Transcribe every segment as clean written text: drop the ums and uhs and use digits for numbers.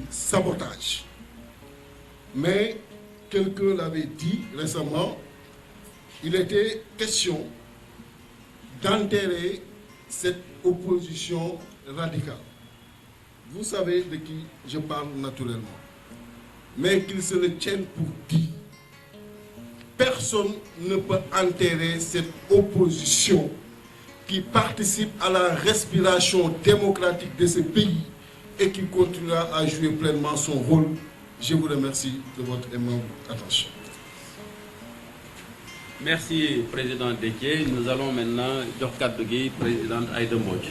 sabotage. Mais quelqu'un l'avait dit récemment, il était question d'enterrer cette opposition radicale. Vous savez de qui je parle naturellement. Mais qu'il se le tienne pour dit. Personne ne peut enterrer cette opposition qui participe à la respiration démocratique de ce pays et qui continuera à jouer pleinement son rôle. Je vous remercie de votre aimable attention. Merci, Président Déthié. Nous allons maintenant Djokad Gueye, Présidente Aïda Mbodj.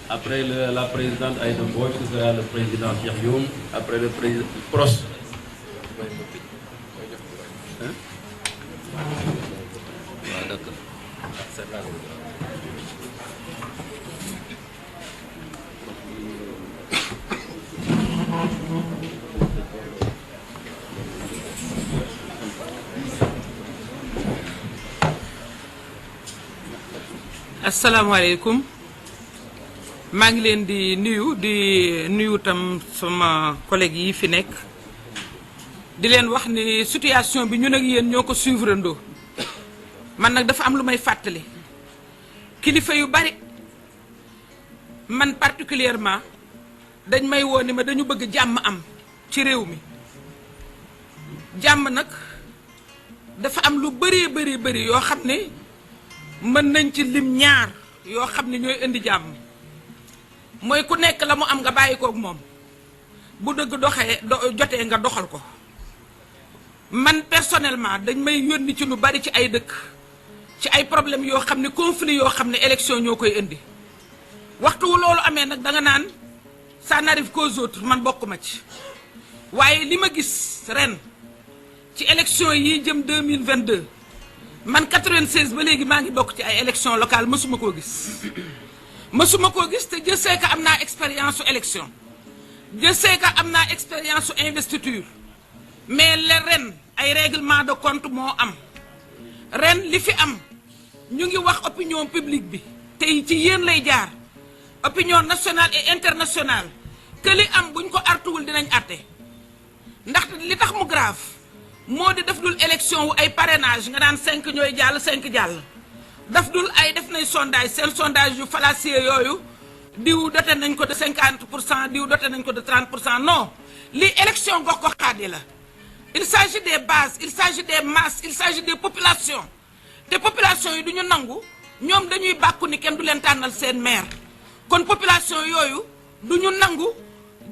Après la Présidente Aïda Mbodj, ce sera le Président Cheikh Youm. Après le Président Pros. Hein? Ah, d'accord. asalaamaaleykum maa ngi leen di nuyu tam sama collègue yi fi nekk di leen wax ni situation bi ñun ak yéen ñoo ko suivre ndoo man nag dafa am lu may fàttali kilifa yu bari man particulièrement dañ may woo ni ma dañu bëgg jàmm am ci réew mi jàmm nag dafa am lu bari yoo xam ne mën nañ ci lim ñaar yoo xam ne ñooy indi jàmm mooy ku nekk la mu am nga bàyyi kook moom bu dëgg jotee nga doxal ko man personnellement dañ may yónni ci lu bari ci ay dëkk ci ay problème yoo xam ne conflit yoo xam ne élection ñoo koy indi waxtu wu loolu amee nag da nga naan ça n'arrive qu'aux autres man bokkuma ci waaye li ma gis ren ci élection yi jëm 2022 man 96 ba léegi maa ngi bokk ci ay élection locale mësuma koo gis te je sais que am naa expérience su élection je sais que am naa expérience su investiture mais ren ay règlement de compte moo am ren li fi am ñu ngi wax opinion publique bi tey ci yéen lay jaar opinion nationale et internationale que li am buñ ko artuwul dinañ àtte ndax li tax mu grave moo di def dul élection wu ay parrainage nga daan 5 ñooy jàll 5 jàll daf dul ay def nay sondage seen sondage yu fallacieux yooyu diw dote nañ ko de 50% diw dote nañ ko de 30% non li élection gox-goxaat yi la il s'agit des bases il s'agit des masses il s'agit des populations te population yi du ñu nangu ñoom dañuy bàkku ni kenn du leen tànnal seen maire kon population yooyu du ñu nangu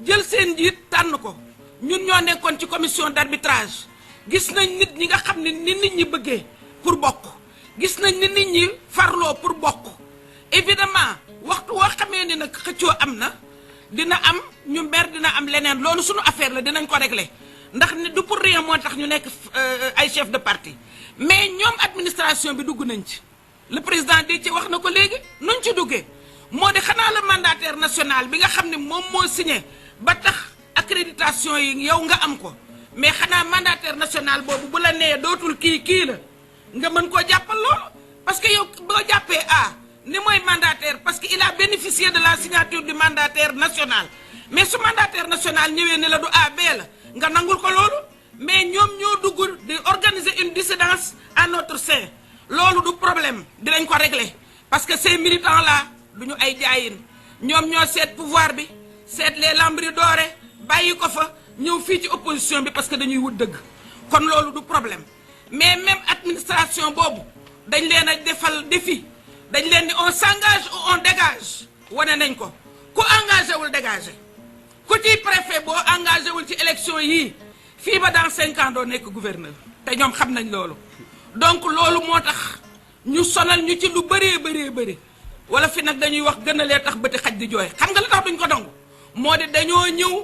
jël seen njiit tànn ko ñun ñoo nekkoon ci commission d'arbitrage gis nañ nit ñi nga xam ne ni nit ñi bëggee pour bokk gis nañ ni nit ñi farloo pour bokk évidemment waxtu woo xamee ni nag xëccoo am na dina am ñu mer dina am leneen loolu suñu affaire la dinañ ko régler ndax ni du pour rien moo tax ñu nekk ay chef de parti mais ñoom administration bi dugg nañ ci le président di ci wax na ko léegi nuñ ci duggee moo di xanaa le mandataire national bi nga xam ne moom moo signé ba tax accréditation yi yow nga am ko mais xanaa mandataire national boobu bu la nee dootul kii la nga mën koo jàppal loolu parce que yow boo jàppee ni mooy mandataire parce que il a bénéficié de la signature du mandataire national mais su mandataire national ñëwee ne la du B la nga nangul ko loolu mais ñoom ñoo dugg di organiser une dissidence à notre sein loolu du problème dinañ ko régler parce que ces militants là duñu ay jaayin ñoom ñoo seet pouvoir bi seet les lambris dorés bàyyi ko fa ñëw fii ci opposition bi parce que dañuy wut dëgg kon loolu du problème mais même administration boobu dañ leen a defal défi dañ leen ni on s'engage ou on dégage wane nañ ko ku engagé wul dégagé ku ciy préfet boo engagé wul ci élection yii fii ba dans 5 ans doo nekk gouverneur te ñoom xam nañ loolu donc loolu moo tax ñu sonal ñu ci lu bëree wala fi nag dañuy wax gën a lee tax bëti xaj di jooy xam nga li tax duñ ko dongu moo di dañoo ñëw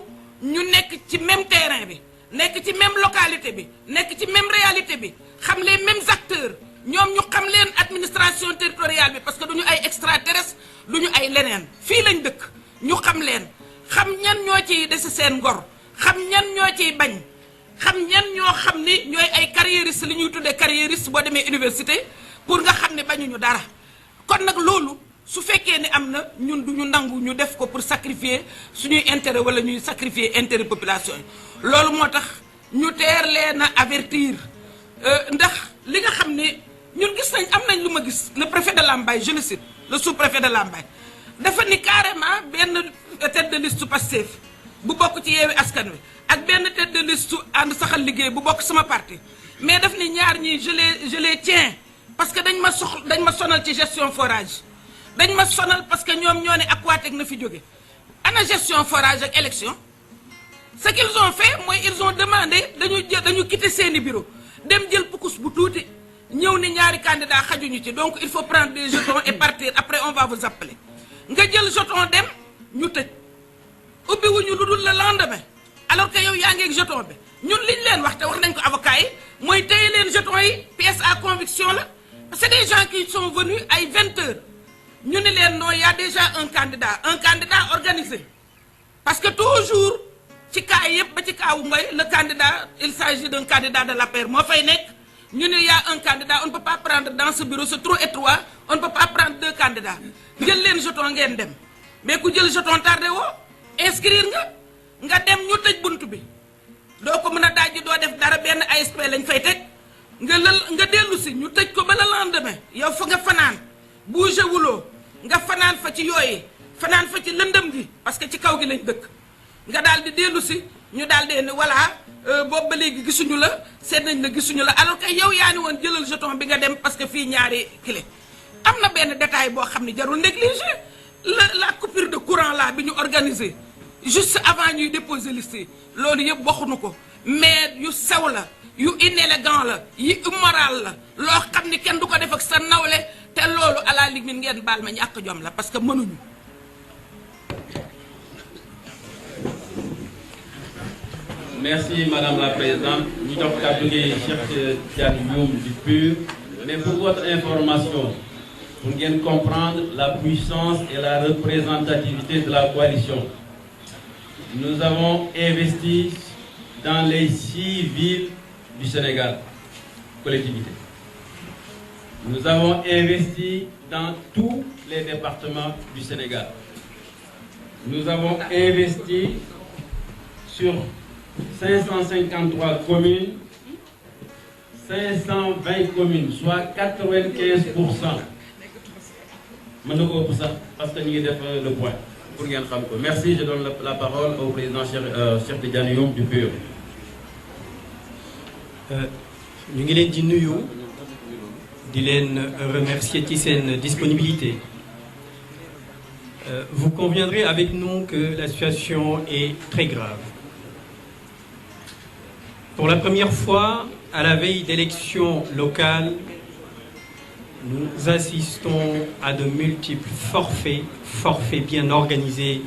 ñu nekk ci même terrain bi nekk ci même localité bi nekk ci même réalité bi xam les mêmes acteurs ñoom ñu xam leen administration territoriale bi parce que duñu ay extraterrestres duñu ay leneen fii lañ dëkk ñu xam leen xam ñan ñoo ciy dese seen ngor xam ñan ñoo ciy bañ xam ñan ñoo xam ni ñooy ay carriéristes li ñuy tuddee carriériste boo demee université pour nga xam ne bañuñu dara kon nag loolu su fekkee ni am na ñun du ñu nangu ñu def ko pour sacrifier suñuy intérêt wala ñuy sacrifier intérêt population yi. loolu moo tax ñu teer leen a avertir ndax li nga xam ne ñun gis nañ am nañ lu ma gis le préfet de Lambaye, je le cite, le sous-préfet de Lambaye dafa ni carrément benn tête de liste Pastef bu bokk ci Yewwi Askan Wi ak benn tête de liste ànd saxal liggéey bu bokk sama parti mais daf ni ñaar ñi je les tiens parce que dañ ma sonal ci gestion forage. dañ ma sonal parce que ñoom ñoo ne Aquatech na fi jóge ana gestion forage ak élection ce qu'ils ont fait mooy ils ont demandé dañu quitter seeni bureau dem jël pukus bu tuuti ñëw ni ñaari candidat xajuñu ci donc il faut prendre des jetons et partir après on va vous appeler nga jël jeton dem ñu tëj ubbi wuñu lu dul le lendemain alors que yow yaa ngi ak jeton bi ñun liñ leen wax te wax nañ ko avocat yi mooy téye leen jeton yi pièce à conviction la c'est des gens qui sont venus ay 20 heures ñu ne leen non y a déjà un candidat organisé parce que toujours ci cas yëpp ba ci kaawu Ngoy le candidat il s'agit d'un candidat de l'APR moo fay nekk ñu ne y a un candidat on ne peut pas prendre dans ce bureau c'est trop étroit on ne peut pas prendre 2 candidats jël leen jeton ngeen dem mais ku jël jeton tardé woo inscrire nga dem ñu tëj bunt bi doo ko mën a dajji doo def dara benn ASP lañ fay teg nga dellu si ñu tëj ko ba le lendemain yow fa nga fanaan bougé wuloo nga fanaan fa ci yooyu fanaan fa ci lëndëm gi parce que ci kaw gi lañ dëkk nga daal di dellu si ñu daal di ne voilà boobu ba léegi gisuñu la seet nañ la gisuñu la alors que yow yaa ni woon jëlal jeton bi nga dem parce que fii ñaari clé am na benn détail boo xam ne jarul négliger la coupure de courant là bi ñu organisé juste avant ñuy déposer liste yi loolu yëpp waxuñu ko mais yu sew la yu inélégant la yu immoral la loo xam ni kenn du ko def ak sa nawle te loolu à la limite ngeen baal ma ñàkk jom la parce que mënuñu. Merci Madame la Présidente. Ñu jox kàddu gi Cheikh Tidiane Youm du PUR. Mais pour votre information, pour ngeen comprendre la puissance et la représentativité de la coalition, nous avons investi dans les 6 villes du Sénégal, collectivités. Nous avons investi dans tous les départements du Sénégal. Nous avons investi sur 553 communes, 520 communes, soit 95%. Parce que nous avons le point. Merci, je donne la parole au président Cheikh Tidiane Youm du PUR. Nous voulons remercier ci seen disponibilité. Vous conviendrez avec nous que la situation est très grave. Pour la première fois, à la veille d'élections locales, nous assistons à de multiples forfaits bien organisés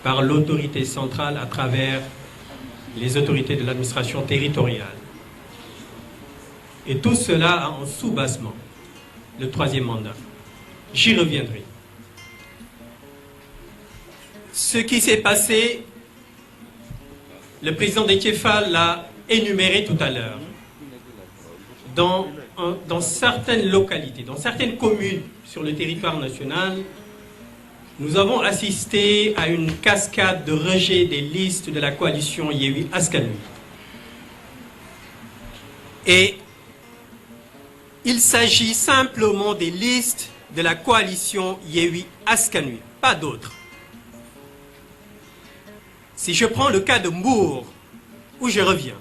par l'autorité centrale à travers les autorités de l'administration territoriale. Et tout cela en soubassement, le 3e mandat. J'y reviendrai. Ce qui s'est passé, le président Déthié Fall l'a énuméré tout à l'heure. Dans certaines localités, dans certaines communes sur le territoire national, nous avons assisté à une cascade de rejet des listes de la coalition Yewwi Askan Wi. Et il s'agit simplement des listes de la coalition Yewwi Askan Wi, pas d'autres. Si je prends le cas de Mbour, où je reviens,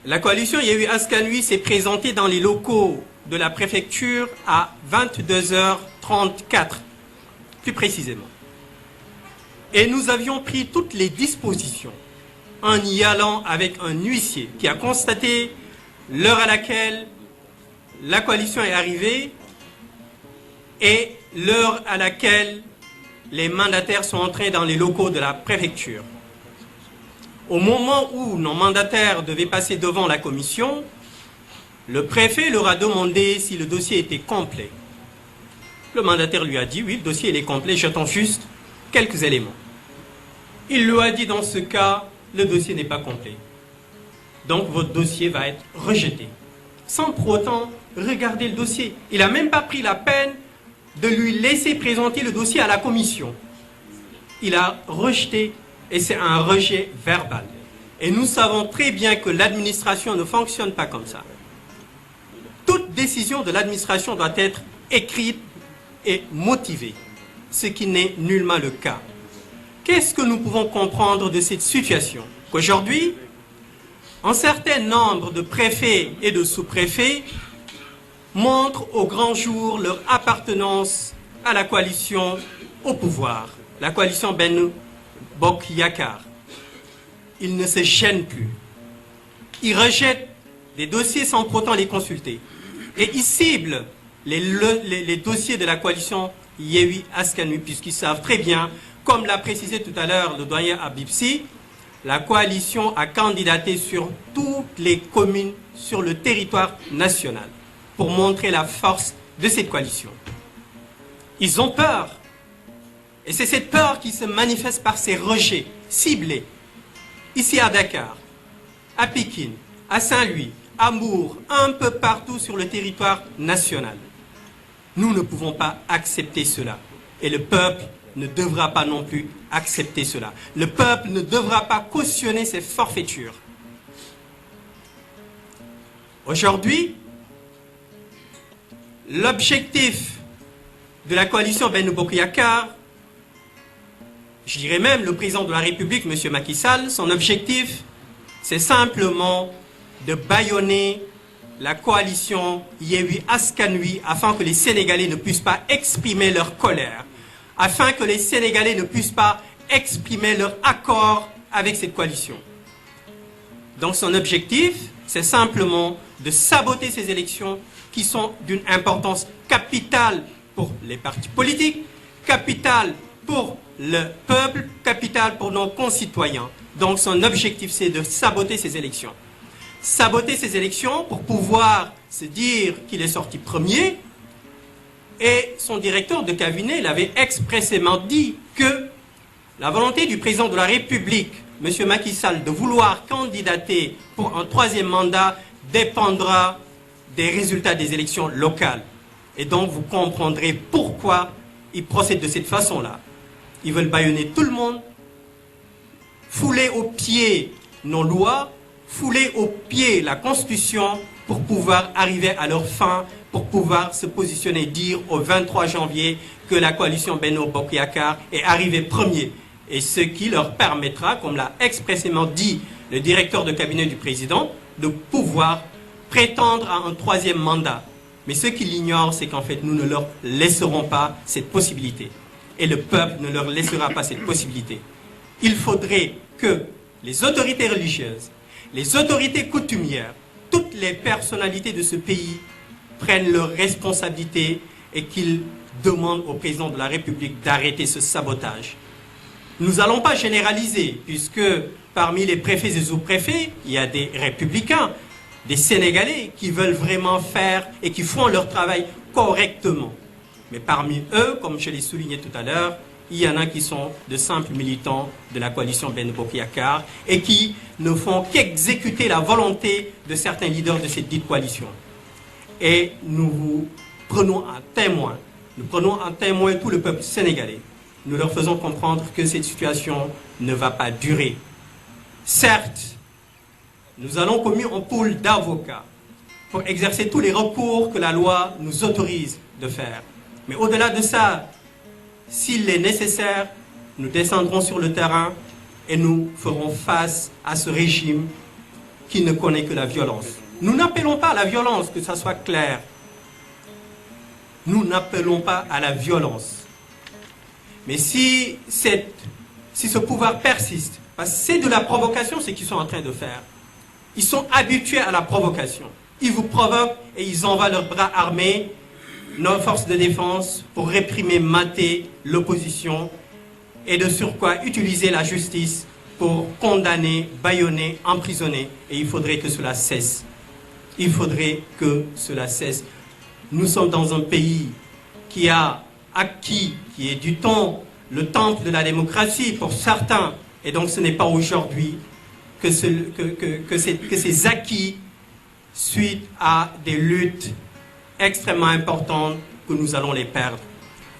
la coalition Yewwi Askan Wi s'est présentée dans les locaux de la préfecture à 22h34, plus précisément. Et nous avions pris toutes les dispositions en y allant avec un huissier qui a constaté l'heure à laquelle la coalition est arrivée et l'heure à laquelle les mandataires sont entrés dans les locaux de la préfecture. Au moment où nos mandataires devaient passer devant la commission, le préfet leur a demandé si le dossier était complet. Le mandataire lui a dit, oui, le dossier il est complet, j'attends juste quelques éléments. Il lui a dit, dans ce cas, le dossier n'est pas complet. Donc votre dossier va être rejeté, sans pour autant regarder le dossier. Il n'a même pas pris la peine de lui laisser présenter le dossier à la commission. Il a rejeté, et c'est un rejet verbal. Et nous savons très bien que l'administration ne fonctionne pas comme ça. Toute décision de l'administration doit être écrite et motivée, ce qui n'est nullement le cas. Qu'est-ce que nous pouvons comprendre de cette situation? Qu'aujourd'hui, un certain nombre de préfets et de sous-préfets montrent au grand jour leur appartenance à la coalition au pouvoir, la coalition Benno Bokk Yakaar. Ils ne se gênent plus. Ils rejettent des dossiers sans pour autant les consulter. Et ils ciblent les dossiers de la coalition Yewwi Askan Wi, puisqu'ils savent très bien, comme l'a précisé tout à l'heure le doyen Habib Sy, la coalition a candidaté sur toutes les communes sur le territoire national pour montrer la force de cette coalition. Ils ont peur. Et c'est cette peur qui se manifeste par ces rejets ciblés. Ici à Dakar, à Pékin, à Saint-Louis, à Mour, un peu partout sur le territoire national. Nous ne pouvons pas accepter cela. Et le peuple ne devra pas non plus accepter cela. Le peuple ne devra pas cautionner ces forfaitures. Aujourd'hui, l'objectif de la coalition Benno Bokk Yakaar, je dirais même le président de la République, M. Macky Sall, son objectif, c'est simplement de bâillonner la coalition Yewwi Askan Wi afin que les Sénégalais ne puissent pas exprimer leur colère, afin que les Sénégalais ne puissent pas exprimer leur accord avec cette coalition. Donc son objectif, c'est simplement de saboter ces élections qui sont d'une importance capitale pour les partis politiques, capitale pour le peuple, capitale pour nos concitoyens. Donc son objectif, c'est de saboter ces élections. Saboter ces élections pour pouvoir se dire qu'il est sorti premier. Et son directeur de cabinet l'avait expressément dit que la volonté du président de la République, M. Macky Sall, de vouloir candidater pour un troisième mandat dépendra des résultats des élections locales. Et donc vous comprendrez pourquoi ils procèdent de cette façon-là. Ils veulent bâillonner tout le monde, fouler aux pieds nos lois, fouler aux pieds la Constitution pour pouvoir arriver à leur fin, pour pouvoir se positionner et dire au 23 janvier que la coalition Benno Bokk Yakaar est arrivée premier. Et ce qui leur permettra, comme l'a expressément dit le directeur de cabinet du président, de pouvoir prétendre à un troisième mandat. Mais ce qu'ils ignorent, c'est qu'en fait, nous ne leur laisserons pas cette possibilité. Et le peuple ne leur laissera pas cette possibilité. Il faudrait que les autorités religieuses, les autorités coutumières, toutes les personnalités de ce pays prennent leurs responsabilités et qu'ils demandent au président de la République d'arrêter ce sabotage. Nous n'allons pas généraliser, puisque parmi les préfets et sous-préfets, il y a des républicains, des Sénégalais qui veulent vraiment faire et qui font leur travail correctement. Mais parmi eux, comme je l'ai souligné tout à l'heure, il y en a qui sont de simples militants de la coalition Benno Bokk Yakaar et qui ne font qu'exécuter la volonté de certains leaders de cette dite coalition. Et nous prenons un témoin tout le peuple sénégalais. Nous leur faisons comprendre que cette situation ne va pas durer. Certes, nous allons commettre un pool d'avocats pour exercer tous les recours que la loi nous autorise de faire. Mais au-delà de ça, s'il est nécessaire, nous descendrons sur le terrain et nous ferons face à ce régime qui ne connaît que la violence. Nous n'appelons pas à la violence, que ça soit clair. Nous n'appelons pas à la violence. Mais si ce pouvoir persiste, parce que c'est de la provocation ce qu'ils sont en train de faire. Ils sont habitués à la provocation. Ils vous provoquent et ils envoient leurs bras armés, nos forces de défense, pour réprimer, mater l'opposition et de surcroît utiliser la justice pour condamner, bâillonner, emprisonner. Et il faudrait que cela cesse. Il faudrait que cela cesse. Nous sommes dans un pays qui a acquis, qui est du temps, le temple de la démocratie pour certains. Et donc ce n'est pas aujourd'hui que ces acquis, suite à des luttes extrêmement importantes que nous allons les perdre.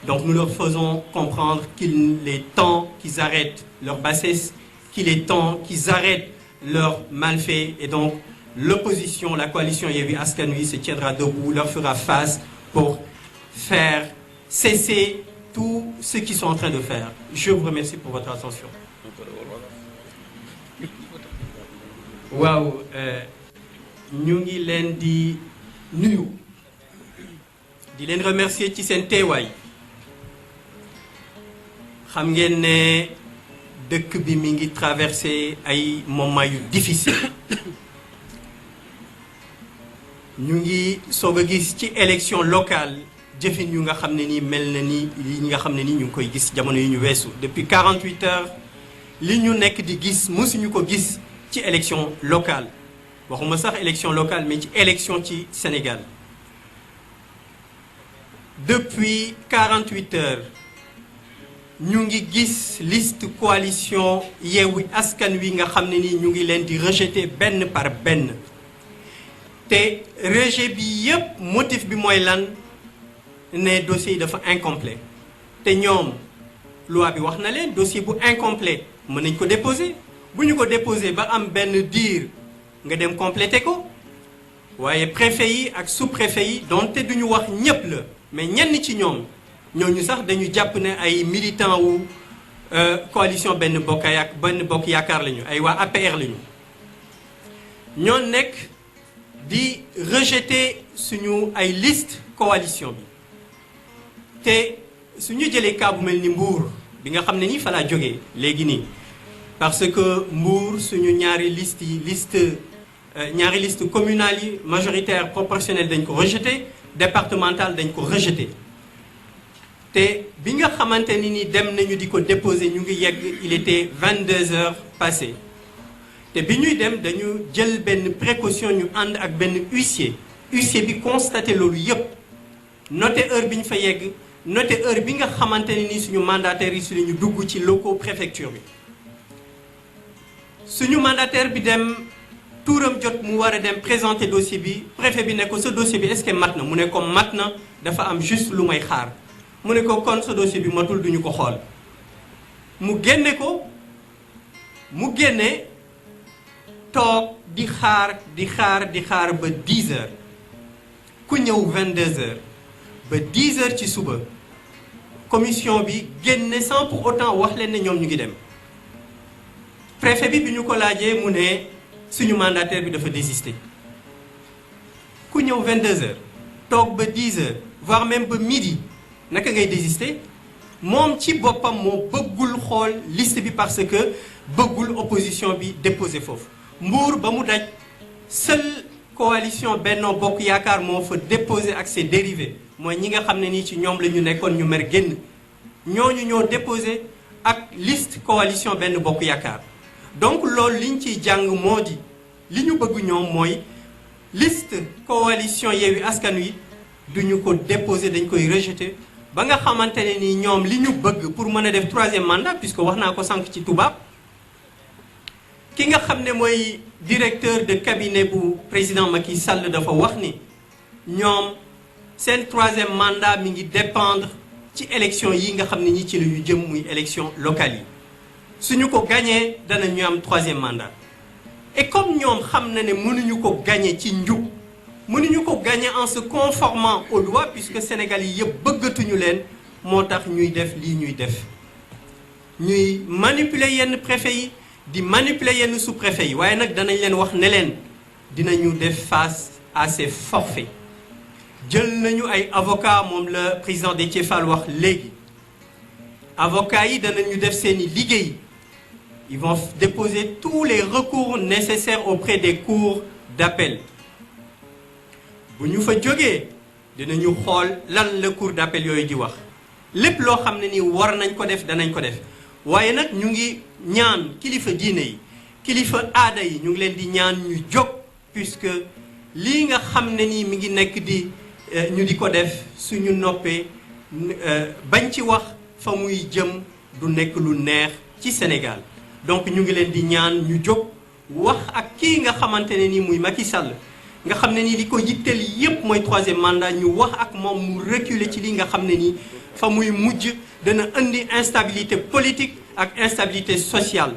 Donc nous leur faisons comprendre qu'il est temps qu'ils arrêtent leur bassesse, qu'il est temps qu'ils arrêtent leurs malfaits. Et donc l'opposition, la coalition Yewwi Askan Wi se tiendra debout, leur fera face pour faire cesser tout ce qu'ils sont en train de faire. Je vous remercie pour votre attention. waaw ñu ngi leen di nuyu di leen remercier ci seen teewaay xam ngeen ne dëkk bi mi ngi traversé ay moments yu difficile ñu ngi soog a gis ci élection locale jëfin yu nga xam ne nii mel na ni yi nga xam ne ni ñu ngi koy gis jamono yi ñu weesu depuis 48 heures li ñu nekk di gis mësuñu ko gis ci élection locale waxuma sax élection locale mais ci élection ci Sénégal depuis 48 heures ñu ngi gis liste coalition Yewwi Askan Wi nga xam ne ni ñu ngi leen di rejeter benn par benn te rejet bi yépp motif bi mooy lan ne dossier yi dafa incomplet te ñoom loi bi wax na leen dossier bu incomplet mën nañ ko déposer bu ñu ko déposer ba am benn diir nga dem compléter ko waaye préfet yi ak sous-préfet yi donte duñu wax ñépp la mais ñenn ci ñoom ñooñu sax dañu jàpp ne ay militants wu coalition benn bokk yaakaar lañu ay waa APR lañu ñoo nekk di rejeter suñu ay liste coalition bi te suñu jëlee cas bu mel ni Mbour bi nga xam ne nii fa laa jógee léegi nii parce que Mbour suñu ñaari liste communale yi majoritaire proportionnelle dañ ko rejeté départementale dañ ko rejeté te bi nga xamante ni dem nañu di ko déposer ñu ngi yegg il était 22 heures passées te bi ñuy dem dañu jël benn précaution ñu ànd ak benn huissier bi constaté loolu yépp noté heure bi ñu fa yegg noté heure bi nga xamante ni suñu mandataire yi su ñu dugg ci locaux préfecture bi suñu mandataire bi dem tuuram jot mu war a dem présenter dossier bi préfet bi ne ko sa dossier bi est-ce que mat na mu ne ko mat na dafa am juste lu may xaar mu ne ko kon sa dossier bi matul duñu ko xool mu génne toog di xaar ba 10 heures ku ñëw 22 heures ba 10 heures ci suba commission bi génne sans pour autant wax leen ne ñoom ñu ngi dem préfet bi ñu ko laajee mu ne suñu mandataire bi dafa désister ku ñëw 22 heures toog ba 10 heures voire même ba midi naka ngay désister moom ci boppam moo bëggul xool liste bi parce que bëggul opposition bi déposer foofu Mbour ba mu daj seule coalition Benno Bokk Yaakaar moo fa déposer ak ses dérivés mooy ñi nga xam ne nii ci ñoom la ñu nekkoon ñu mer génn ñooñu ñoo déposer ak liste coalition Benno Bokk Yaakaar donc loolu liñ ciy jàng moo di li ñu bëgg ñoom mooy liste coalition Yewwi Askan Wi duñu ko déposer dañ koy rejeter ba nga xamante ne ni ñoom li ñu bëgg pour mën a def 3e mandat puisque wax naa ko sànq ci tubaab ki nga xam ne mooy directeur de cabinet bu président Macky Sall dafa wax ni ñoom seen 3e mandat mi ngi dépendre ci élection yi nga xam ne ñi ci la ñu jëm muy élection locale yi suñu ko gagné danañu am 3e mandat et comme ñoom xam na ne mënuñu ko gagné ci njub mënuñu ko gagné en se conformant aux lois puisque Sénégal yi yëpp bëggatuñu leen moo tax ñuy def lii ñuy def ñuy manipuler yenn préfet yi di manipuler yenn sous-préfet yi waaye nag danañ leen wax ne leen dinañu def face à ces forfaits jël nañu ay avocats moom la président Déthié Fall wax léegi avocats yi danañu def seeni liggéey ils vont déposer tous les recours nécessaires auprès des cours d'appel bu ñu fa jógee dinañu xool lan la cour d'appel yooyu di wax lépp loo xam ne ni war nañ ko def danañ ko def waaye nag ñu ngi ñaan kilifa diine yi kilifa aada yi ñu ngi leen di ñaan ñu jóg puisque lii nga xam ne nii mi ngi nekk di ñu di ko def suñu noppee bañ ci wax fa muy jëm du nekk lu neex ci Sénégal donc ñu ngi leen di ñaan ñu jóg wax ak kii nga xamante ne nii muy Macky Sall nga xam ne ni li ko yitteel yépp mooy troisième mandat ñu wax ak moom mu reculer ci li nga xam ne ni fa muy mujj dana indi instabilité politique ak instabilité sociale.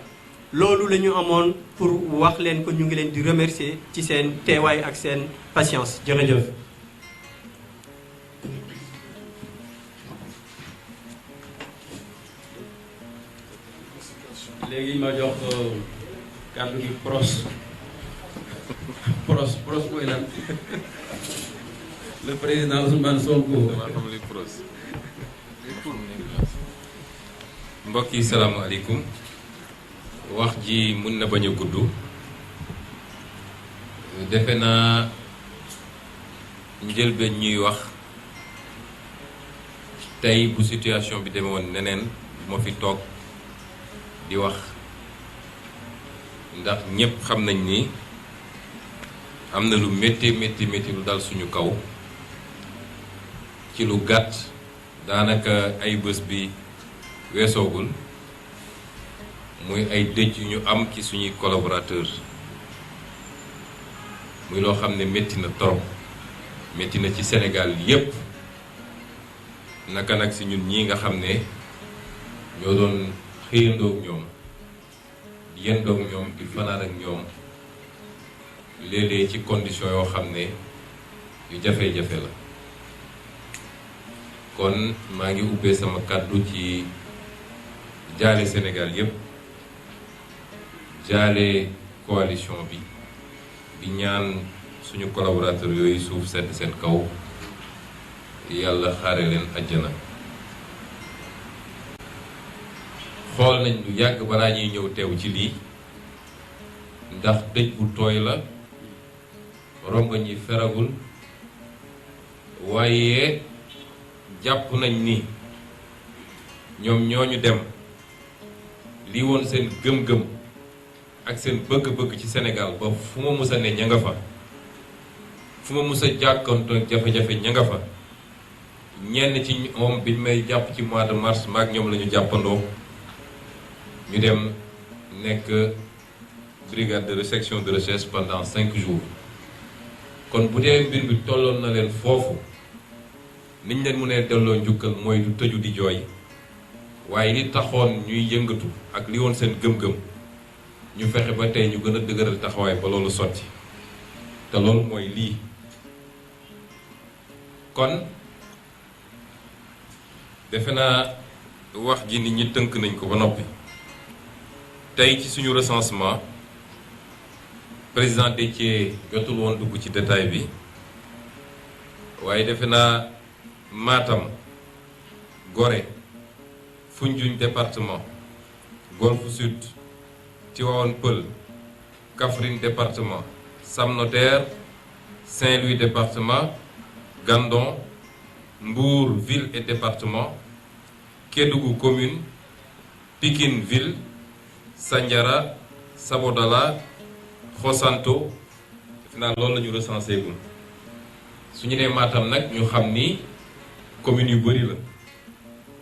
loolu la ñu amoon pour wax leen ko. ñu ngi leen di remercier ci seen teewaay ak seen patience jërëjëf. léegi ma jox kàddu gi pros mooy lan le président Ousmane Sonko. mbokk yi salaamaaleykum. wax ji mun na bañ a gudd. defe naa njëlbeen ñuy wax tey bu situation bi demee woon neneen moo fi toog di wax ndax ñépp xam nañ ni am na lu métti lu dal suñu kaw ci lu gàtt daanaka ay bés bi weesoogul muy ay dëj yu ñu am ci suñuy collaborateurs muy loo xam ne métti na torop métti na ci Sénégal yépp naka nag si ñun ñii nga xam ne ñoo doon xëyandoog ñoom di yendoog ñoom di fanaan ak ñoom léeg-léeg ci condition yoo xam ne yu jafe-jafe la kon maa ngi ubbee sama kàddu ci jaale Sénégal yépp jaale coalition bi di ñaan suñu collaborateur yooyu suuf sedd seen kaw yàlla xaare leen àjjana. xool nañ lu yàgg balaa ñuy ñëw teew ci lii ndax dëj bu tooy la rongoñ yi feragul waaye jàpp nañ ni ñoom ñooñu dem lii woon seen gëm-gëm ak seen bëgg-bëgg ci Sénégal ba fu ma mus a ne ña nga fa fu ma mus a jàkkoonte jafe-jafe ña nga fa ñenn ci moom biñ may jàpp ci mois de mars maak ñoom la ñu jàppandoo ñu dem nekk brigade de section de recherche pendant 5 jours kon bu dee mbir bi tolloon na leen foofu niñ leen mu ne delloo njukkal mooy du tëju di jooy waaye li taxoon ñuy yëngatu ak li woon seen gëm-gëm ñu fexe ba tey ñu gën a dëgëral taxawaay ba loolu sotti te loolu mooy lii kon defe naa wax ji nit ñi tënk nañ ko ba noppi tey ci suñu recensement président Déthié jotul woon dugg ci détail bi waaye defe naa Matam Gorée Foundiougne département Golfe Sud Tivaouane Peulh Kaffrine département Sam Notaire Saint-Louis département Gandon Mbour ville et département Kédougou commune Pikine ville Sandiara Sabodala Xosanto defe naa loolu la ñu recensé gum su ñu nee Matam nag ñu xam ni communes yu bëri la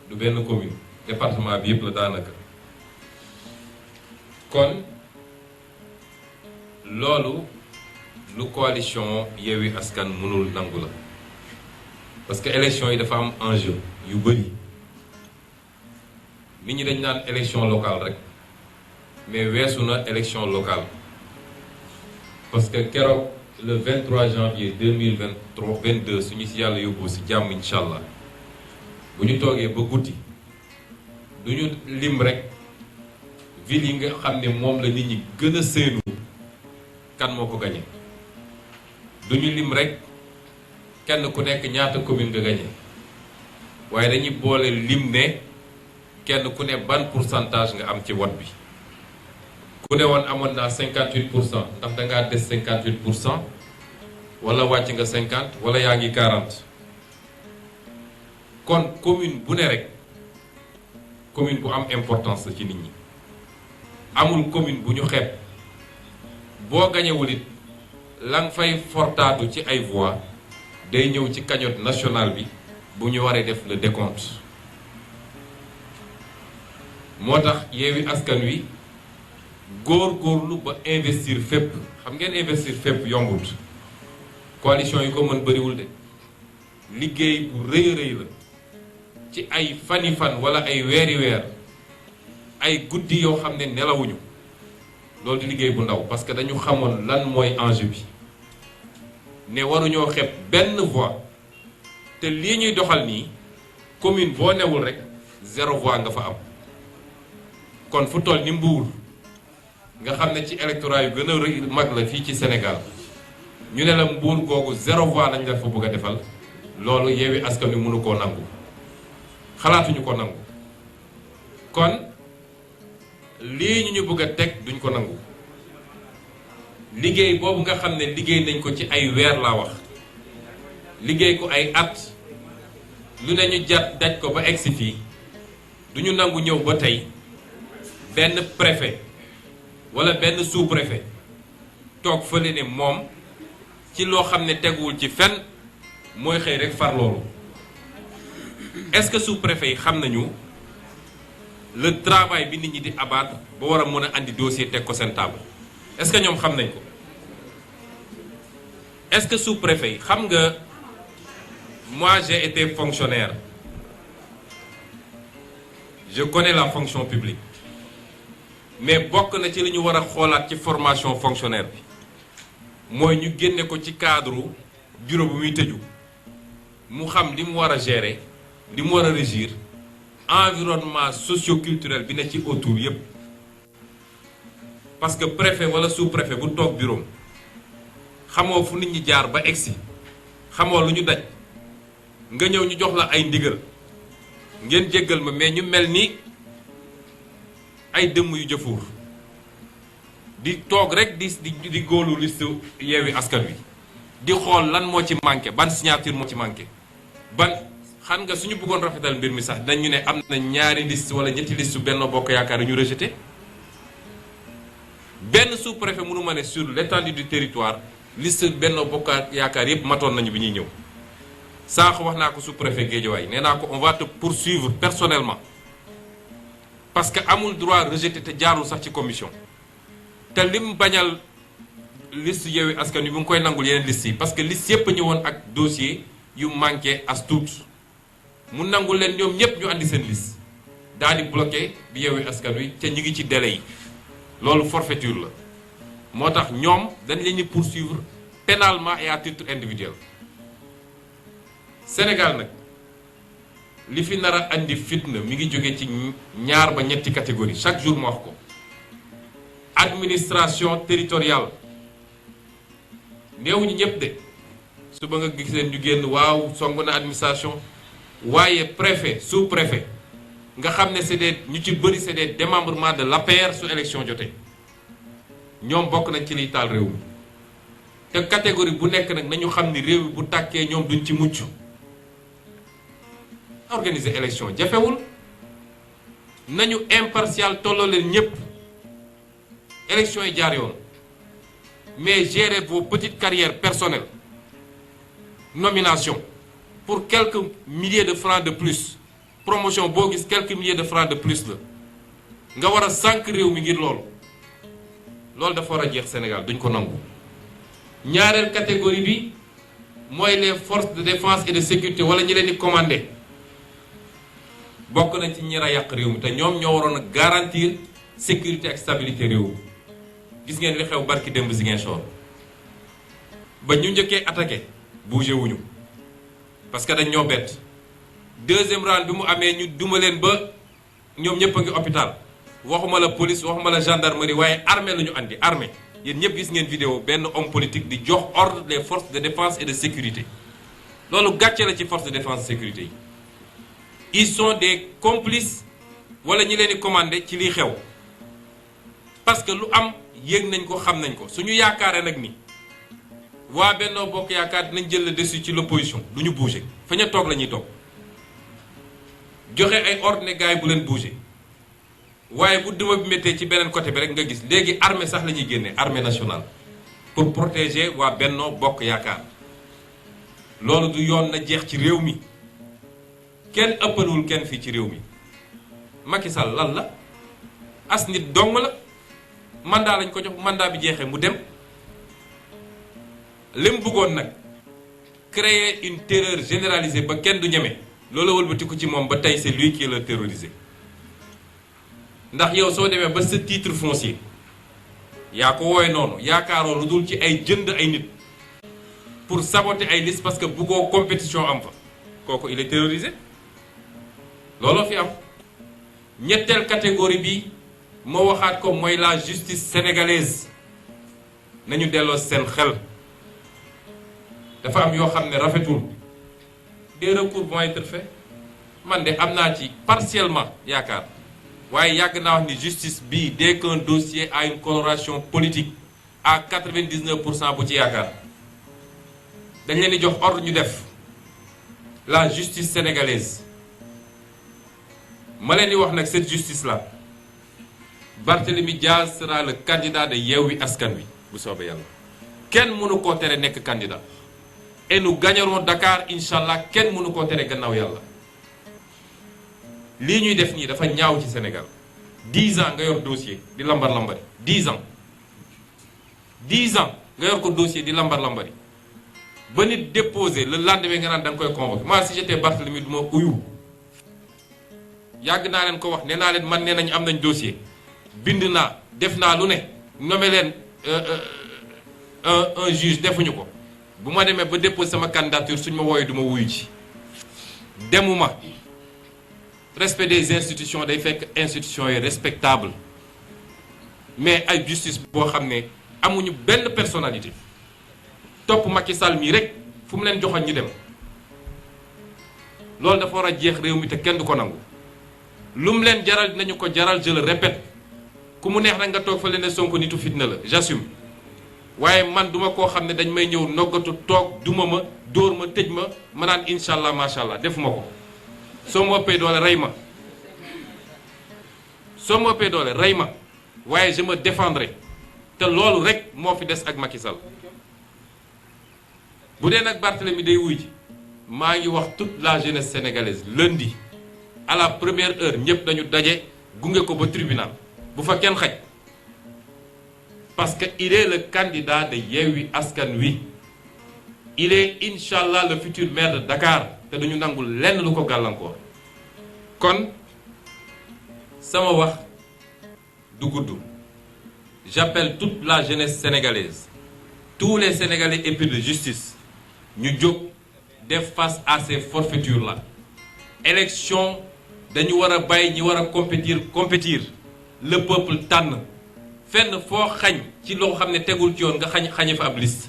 du benn commune département bi yëpp la daanaka kon loolu lu coalition Yewwi Askan mënul nangu la parce que élection yi dafa am enjeu yu bëri nit ñi dañ naan élection locale rek mais weesu na élection locale parce que keroog le 23 janvier 2022 suñu si yàlla yóbbu si jàmm incha allah bu ñu toogee ba guddi du ñu lim rek ville yi nga xam ne moom la nit ñi gën a séenu kan moo ko gañe du ñu lim rek kenn ku nekk ñaata commune nga gañe waaye dañuy boole lim ne kenn ku ne ban pourcentage nga am ci vote bi ku ne woon amoon naa 58% ndax dangaa des 58% wala wàcc nga 50 wala yaa ngi 40 kon commune bu ne rek commune bu am importance la ci nit ñi amul commune bu ñu xeeb boo gañewul it la nga fay fortaatu ci ay voix day ñëw ci cagnotte nationale bi bu ñu waree def le décompte moo tax Yewwi Askan Wi góor-góorlu ba investir fépp xam ngeen investir fépp yombut coalition yi ko mën bëriwul de liggéey bu rëy a rëy la ci ay fani fan wala ay weeri weer ay guddi yoo xam ne nelawuñu loolu di liggéey bu ndaw parce que dañu xamoon lan mooy enjeu bi ne waruñoo xeeb benn voix te lii ñuy doxal nii commune boo newul rek 0 voix nga fa am kon fu toll ni Mbour nga xam ne ci électorat yu gën a rëy mag la fii ci Sénégal ñu ne la Mbour googu 0 voix lañ la fa bëgg a defal loolu Yewwi Askan Wi mënu koo nangu xalaatuñu ko nangu kon lii ñu bëgg a teg duñ ko nangu liggéey boobu nga xam ne liggéey nañ ko ci ay weer laa wax liggéey ko ay at lu ne ñu jat daj ko ba egsi fii duñu nangu ñëw ba tey benn préfet wala benn sous-préfet toog fële ne moom ci loo xam ne teguwul ci fenn mooy xëy rek far loolu est-ce que sous-préfet yi xam nañu le travail bi nit ñi di abattre ba war a mën a andi dossier teg ko seen table est-ce que ñoom xam nañ ko est-ce que sous-préfet yi xam nga moi j'ai été fonctionnaire je connais la fonction publique mais bokk na ci li ñu war a xoolaat ci formation fonctionnaire bi mooy ñu génne ko ci cadre bureau bu muy tëju mu xam li mu war a gérer li mu war a régir environnement socio-culturel bi ne ci autour yépp parce que préfet wala sous-préfet bu toog bureau xamoo fu nit ñi jaar ba egsi xamoo lu ñu daj nga ñëw ñu jox la ay ndigal ngeen jéggal ma mais ñu mel ni ay dëmm yu jëfuur di toog rek di góolu liste Yewwi Askan Wi di xool lan moo ci manqué ban signature moo ci manqué ban xam nga suñu bëggoon rafetal mbir mi sax dañu ne am na ñaari liste wala ñetti liste Benno Bokk Yaakaar yu ñu rejeté benn sous-préfet mënu ma ne sur l'étendue du territoire liste Benno Bokk Yaakaar yépp matoon nañu bi ñuy ñëw sànq wax naa ko sous-préfet Guédiawaye nee naa ko on va te poursuivre personnellement parce que amul droit rejeté te jaarul sax ci commission te lim bañal liste Yewwi Askan Wi bu ngi koy nangul yeneen liste yi parce que liste yépp a ñëwoon ak dossier yu manqué as tuut mu nangul leen ñoom ñépp ñu andi seen liste daal di bloqué bi Yewwi Askan Wi te ñu ngi ci délai yi loolu forfaiture la moo tax ñoom dañ leen di poursuivre pénalement et à titre individuel Sénégal nag li fi nar a andi fitna mi ngi jóge ci ñaar ba ñetti catégorie chaque jour ma wax ko administration territoriale néewuñu ñëpp de suba nga gis leen ñu génn waaw song na administration waaye préfet sous-préfet nga xam ne c'est des ñu ci bëri c'est des démembrements de l'APR su élection jotee ñoom bokk nañ ci liy taal réew mi te catégorie bu nekk nag nañu xam ni réew mi bu tàkkee ñoom duñ ci mucc organiser élection jafewul nañu impartial tolloo leen ñépp élection yi jaar yoon mais gérer vos petites carrières personnelles nomination pour quelques milliers de francs de plus promotion boo gis quelques milliers de francs de plus la nga war a sànq réew mi ngir loolu dafa war a jeex Sénégal duñ ko nangu ñaareel catégorie bi mooy les forces de défense et de sécurité wala ñi leen di commander bokk nañ ci ñi a yàq réew mi te ñoom ñoo waroon a garantir sécurité ak stabilité réew mi gis ngeen li xew barki démb Ziguinchor ba ñu njëkkee attaqué bougé wuñu parce que dañ ñoo bett deuxième round bi mu amee ñu duma leen ba ñoom ñëpp a ngi hôpital waxuma la police waxuma la gendarmerie waaye armée la ñu andi armée yéen ñëpp gis ngeen vidéo benn homme politique di jox ordre des forces de défense et de sécurité loolu gàcce la ci forces de défense et de sécurité yi ils sont des complices wala ñi leen di commandé ci liy xew parce que lu am yéeg nañ ko xam nañ ko suñu yaakaaree nag ni waa Benno Bokk Yaakaar dinañ jël le dessus ci l'opposition du ñu bouger fa ñu toog la ñuy toog joxe ay ordre ne gars yi bu leen bouger waaye bu duma bi méttee ci beneen côté bi rek nga gis léegi armée sax la ñuy génne armée nationale pour protéger waa Benno Bokk Yaakaar loolu du yoon na jeex ci réew mi kenn ëppalul kenn fii ci réew mi Macky Sall lan la as nit dong la mandat lañ ko jox mandat bi jeexee mu dem li mu bëggoon nag créer une terreur généralisée ba kenn du ñeme loolu wëlbatiku ci moom ba tey c'est lui qui est le terrorisé ndax yow soo demee ba sa titre foncier yaa ko woowe noonu yaakaaroo lu dul ci ay jënd ay nit pour saboter ay liste parce que bëggoo compétition am fa kooku il est terrorisé looloo fi am ñetteel catégorie bi ma waxaat ko mooy la justice sénégalaise nañu delloo seen xel dafa am yoo xam ne rafetul des recours vont être faits man de am naa ci partiellement yaakaar waaye yàgg naa wax ni justice bii dès qu'un dossier a une coloration politique à 99% bu ci yaakaar dañ leen di jox ordre ñu def la justice sénégalaise ma leen di wax nag cette justice là Barthélémy Diaz sera le candidat de Yewwi Askan Wi bu soobee yàlla kenn mënu koo tere nekk candidat et nous gagnerons Dakar incha allah kenn mënu koo tere gannaaw yàlla lii ñuy def nii dafa ñaaw ci Sénégal 10 ans nga yor dossier di lambar lambari 10 ans nga yor ko dossier di lambar lambari ba nit déposé le lendemain nga naan da nga koy convoqué moi si j'étais Barthélémy du ma uyu yàgg naa leen ko wax nee naa leen man nee nañ am nañ dossier bind naa def naa lu ne nommé leen un juge defuñu ko bu ma demee ba déposé sama candidature suñ ma wooyee du ma wuyu ci demuma respect des institutions day fekk institutions yi respectable mais ay justice boo xam ne amuñu benn personnalité topp Macky Sall mii rek fu mu leen joxoon ñu dem loolu dafa war a jeex réew mi te kenn du ko nangu lu mu leen jaral dinañu ko jaral je le répète ku mu neex nag nga toog fa leen ne Sonko nitu fitna la j'assume waaye man duma koo xam ne dañ may ñëw noggatu toog duma ma dóor ma tëj ma naan incha allah macha allah defuma ko soo ma ëppee doole rey ma waaye je me défendrai te loolu rek moo fi des ak Macky Sall bu dee nag Barthélémy day wuy ji maa ngi wax toute la jeunesse sénégalaise lundi à la première heure ñëpp dañu daje gunge ko ba tribunal bu fa kenn xaj parce que il est le candidat de Yewwi Askan Wi il est inchallah le futur maire de Dakar te duñu nangul lenn lu ko gàllankoor kon sama wax du gudd j'appelle toute la jeunesse sénégalaise tous les Sénégalais épris de justice ñu jóg def face à ces forfaitures là élection dañu war a bàyyi ñi war a compétir le peuple tànn fenn foo xañ ci loo xam ne tegul ci yoon nga xañe fa ab liste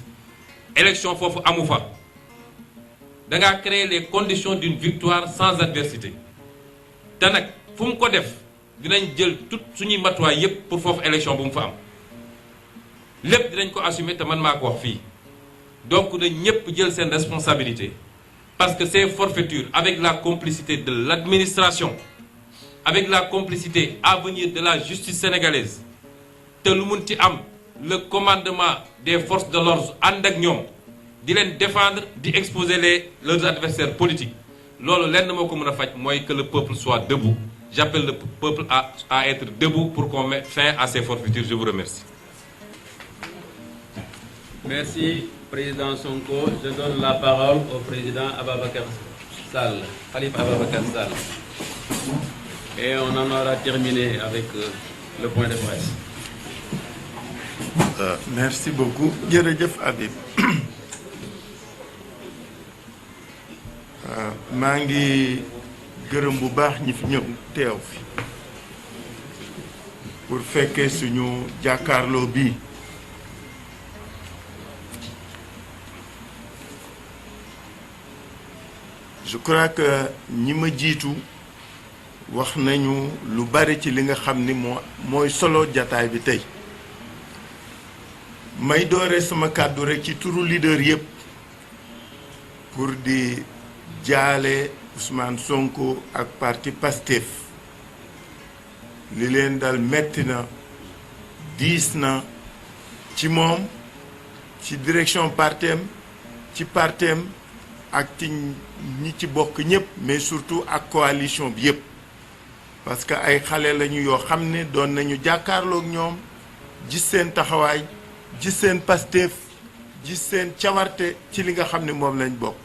élection foofu amu fa dangaa créer les conditions d'une victoire sans adversité te nag fu mu ko def dinañ jël tout suñuy matuwaay yépp pour foofu élection bu mu fa am lépp dinañ ko assumer te man maa ko wax fii donc na ñépp jël seen responsabilité parce que ces forfaitures avec la complicité de l'administration avec la complicité à venir de la justice sénégalaise te lu mun ci am le commandement des forces de l'ordre ànd ak ñoom di leen défendre di exposer leurs adversaires politiques loolu lenn moo ko mën a faj mooy que le peuple soit debout j'appelle le peuple à être debout pour qu'on mette fin à ces forfaitures. Je vous remercie. Merci président Sonko. Je donne la parole au président Ababacar Sall, Khalifa Ababacar Sall. Et on en aura terminé avec le point de presse. Merci beaucoup. Jërëjëf Habib. maa ngi gërëm bu baax ñi fi ñëw teew fi pour fekkee suñu jàkkaarloo bii. Je crois que ñi ma jiitu wax nañu lu bari ci li nga xam ni mooy solo jataay bi tey may doore sama kàddu rekk ci turu leader yépp pour di jaale Ousmane Sonko ak parti Pastef li leen dal metti na diis na ci moom ci direction partem ci partem ak ci ñi ci bokk ñépp mais surtout ak coalition bi yépp parce que ay xale lañu yoo xam ne doon nañu jàkkaarloog ñoom gis seen taxawaay gis seen Pastef gis seen cawarte ci li nga xam ne moom lañ bokk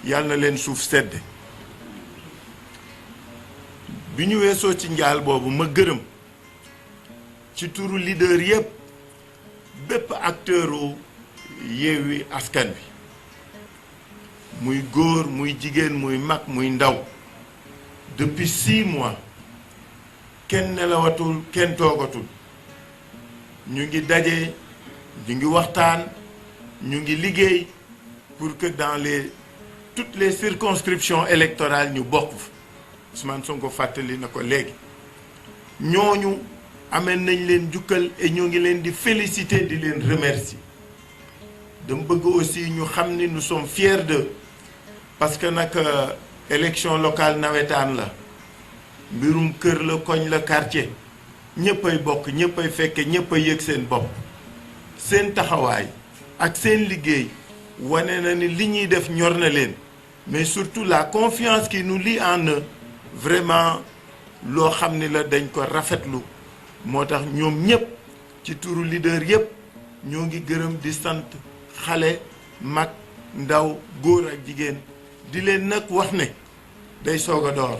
yàlla na leen suuf sedd. bi ñu weesoo ci njaal boobu ma gërëm ci turu leader yépp bépp acteuru Yewwi Askan Wi muy góor muy jigéen muy mag muy ndaw depuis 6 mois kenn nelawatul kenn toogatul ñu ngi daje ñu ngi waxtaan ñu ngi liggéey pour que dans toutes les circonscriptions électorales ñu bokk fa Ousmane Sonko fàttali na ko léegi ñooñu amee nañ leen jukkal et ñoo ngi leen di féliciter di leen remercier dama bëgg aussi ñu xam ni nous sommes fiers d'eux parce que nag élection locale nawetaan la mbirum kër la koñ la quartier ñëppay bokk ñëppay fekke ñëppay yëg seen bopp seen taxawaay ak seen liggéey wane na ni li ñuy def ñor na leen mais surtout la confiance qui nous lie en eux vraiment loo xam ni la dañ ko rafetlu moo tax ñoom ñëpp ci turu leader yëpp ñoo ngi gërëm di sant xale mag ndaw góor ak jigéen di leen nag wax ne day soog a door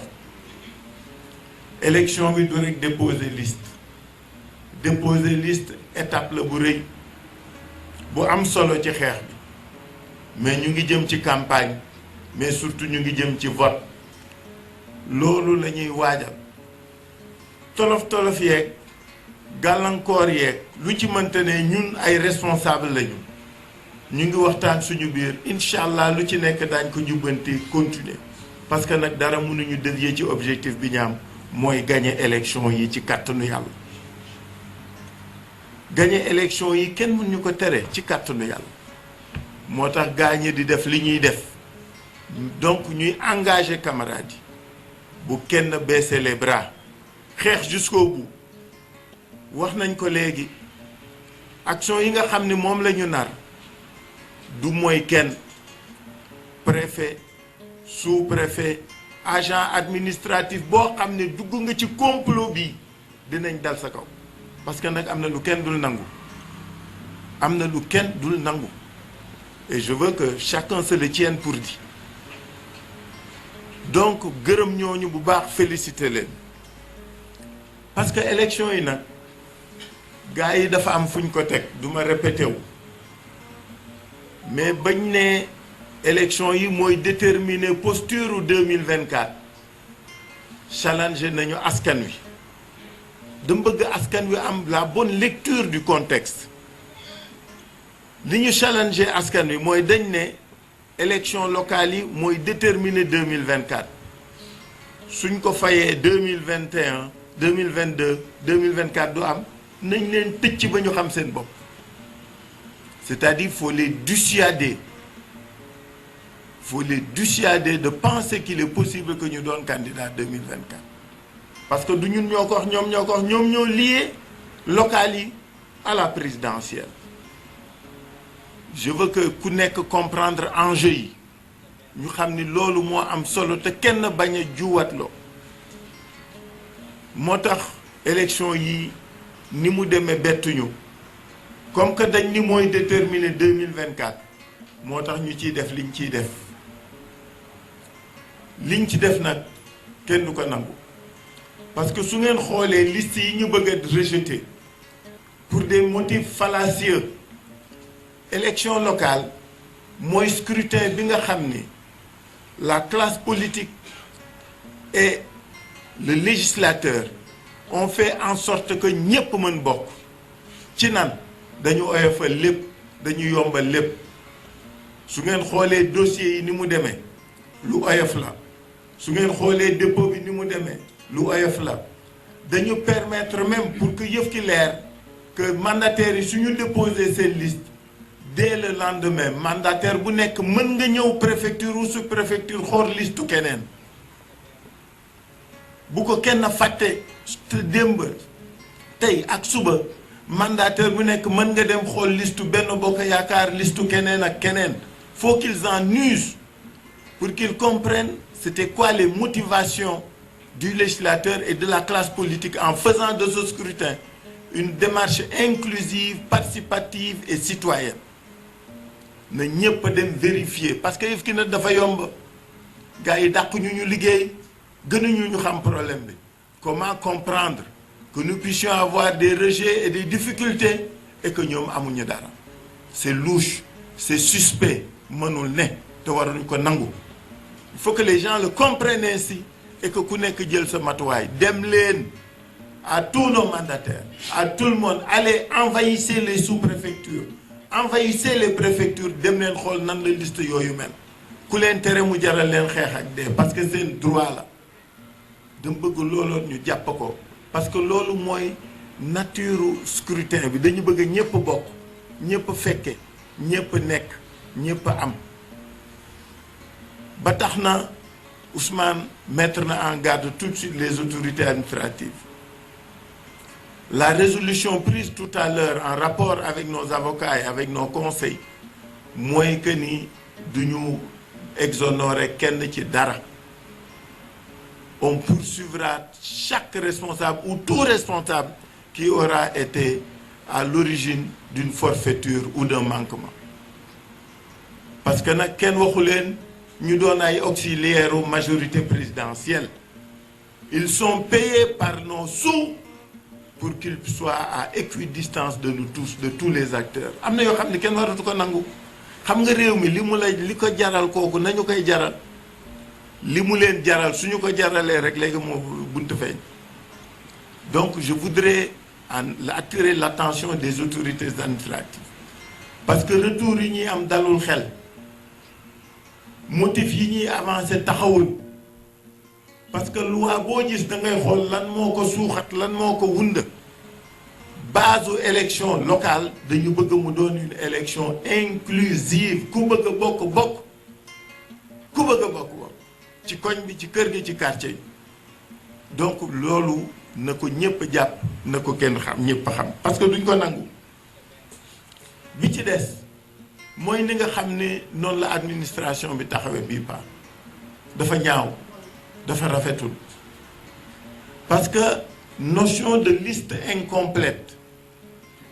élection bi du rek déposer liste étape la bu rëy bu am solo ci xeex bi mais ñu ngi jëm ci campagne mais surtout ñu ngi jëm ci vote loolu la ñuy waajal tolof yeeg gàllankoor yeeg lu ci mënta ne ñun ay responsable lañu ñu ngi waxtaan suñu biir incha allah lu ci nekk daañ ko jubbanti continuer parce que nag dara mënuñu dévier ci objectif bi ñu am mooy gagner élection yi ci kàttanu yàlla gagner élection yi kenn mënuñu ko tere ci kàttanu yàlla moo tax gaañe di def li ñuy def donc ñuy engager camarades yi bu kenn baisser les bras xeex jusqu'au bout wax nañ ko léegi action yi nga xam ni moom la ñu nar du mooy kenn préfet sous-préfet agent administratif boo xam ne dugg nga ci complot bi dinañ dal sa kaw parce que nag am na lu kenn dul nangu et je veux que chacun se le tienne pour dit donc gërëm ñooñu bu baax féliciter leen parce que élection yi nag gars yi dafa am fuñ ko teg du ma répété wu mais bañ ne élection yi mooy déterminer posture 2024 challenger nañu askan wi dama bëgg askan wi am la bonne lecture du contexte li ñu challenger askan wi mooy dañ ne élection locale yi mooy déterminer 2024 suñ ko fayee 2021 2022 2024 du am nañ leen tëcc ba ñu xam seen bopp c'est-à-dire faut les dissuader de penser qu'il est possible que ñu doon candidat 2024 parce que du ñun ñoo ko wax ñoom ñoo lié local yi à la présidentielle je veux que ku nekk comprendre enjeu yi ñu xam ni loolu moo am solo te kenn bañ a juwatloo moo tax élection yi ni mu demee bettuñu comme que dañ ni mooy déterminer 2024 moo tax ñu ciy def liñ ci def nag kenn du ko nangu parce que su ngeen xoolee liste yi ñu bëgg a rejeter pour des motifs fallacieux élection locale mooy scrutin bi nga xam ni la classe politique et le législateur ont fait en sorte que ñépp mën bokk ci nan dañu oyofal lépp dañu yombal lépp su ngeen xoolee dossiers yi ni mu demee lu oyof la su ngeen xoolee dépôt bi ni mu demee lu oyof la dañu permettre même pour que yëf ki leer que mandataires yi suñu déposer seen liste dès le lendemain mandataire bu nekk mën nga ñëw préfecture ou sous-préfecture xool listu keneen bu ko kenn fàtte démb tey ak suba mandataire bu nekk mën nga dem xool listu Benno Bokk Yaakaar listu keneen ak keneen faut qu'ils en usent pour qu'ils comprennent c'était quoi les motivations du législateur et de la classe politique en faisant de ce scrutin une démarche inclusive, participative et citoyenne. na ñépp a dem vérifier parce que yëf ki nag dafa yomb gars yi dàq ñu liggéey gënuñu ñu xam problème bi. Comment comprendre que nous puissions avoir des rejets et des difficultés et que ñoom amuñu dara c'est louche c'est suspect mënul ne te waruñu ko nangu. Il faut que les gens le comprennent ainsi et que ku nekk jël sa matuwaay dem leen à tous nos mandataires à tout le monde allez envahissez les sous-préfectures envahissez les préfectures dem leen xool nan la liste yooyu mel ku leen tere mu jaral leen xeex ak dee parce que seen droit la dama bëgg looloon ñu jàpp ko parce que loolu mooy nature scrutin bi dañu bëgg ñëpp bokk ñëpp fekke ñëpp nekk ñëpp am ba tax na Ousmane mettre na en garde tout de suite les autorités administratives. La résolution prise tout à l'heure en rapport avec nos avocats et avec nos conseils mooy que ni duñu exonérer kenn ci dara. On poursuivra chaque responsable ou tout responsable qui aura été à l'origine d'une forfaiture ou d'un manquement. Parce que nag kenn waxu leen ñu doon ay auxiliaires aux majorité présidentielle. Ils sont payés par nos sous pour qu'ils soient à équidistance de nous tous, de tous les acteurs. Am na yoo xam ne kenn waratu ko nangu xam nga réew mi li ko jaral kooku nañu koy jaral li mu leen jaral suñu ko jaralee rek léegi moo buntu feeñ. Donc je voudrais attirer l'attention des autorités administratives parce que retour yi ñuy am dalul xel motif yi ñuy avancé taxawul parce que loi boo gis da ngay xool lan moo ko suuxat lan moo ko wund base élection locale dañu bëgg mu doon une élection inclusive ku bëgg a bokk ku bëgg a bokk ci koñ bi ci kër gi ci quartier yi donc loolu na ko ñëpp jàpp na ko kenn xam ñëpp xam parce que duñ ko nangu bi ci des mooy ni nga xam ne noonu la administration bi taxawee bii pa dafa ñaaw dafa rafetul parce que notion de liste incomplète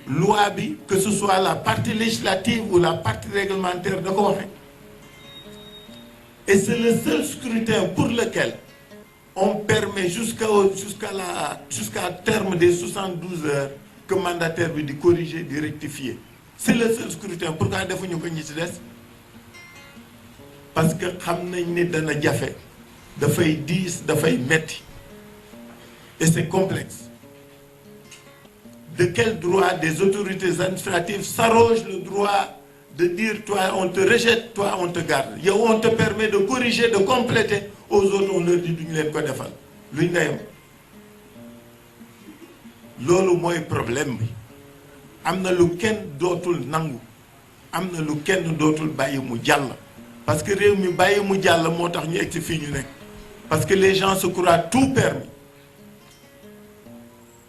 loi bi que ce soit la partie législative ou la partie réglementaire da ko waxe et c'est le seul scrutin pour lequel on permet jusqu'à terme des 72 heures que mandataire bi di corriger di rectifier c'est le seul scrutin pourquoi defuñu ko ñi ci des parce que xam nañ ni dana jafe dafay diis dafay metti et c'est complexe. De quel droit des autorités administratives s'arrogent le droit de dire toi on te rejette, toi on te garde. Yow on te permet de corriger, de compléter, aux autres on leur dit duñu leen ko defal luñ ndeyam loolu mooy problème bi am na lu kenn dootul nangu am na lu kenn dootul bàyyi mu jàll parce que réew mi bàyyi mu jàll moo tax ñu egg ci fii ñu nekk parce que les gens se croient tout permis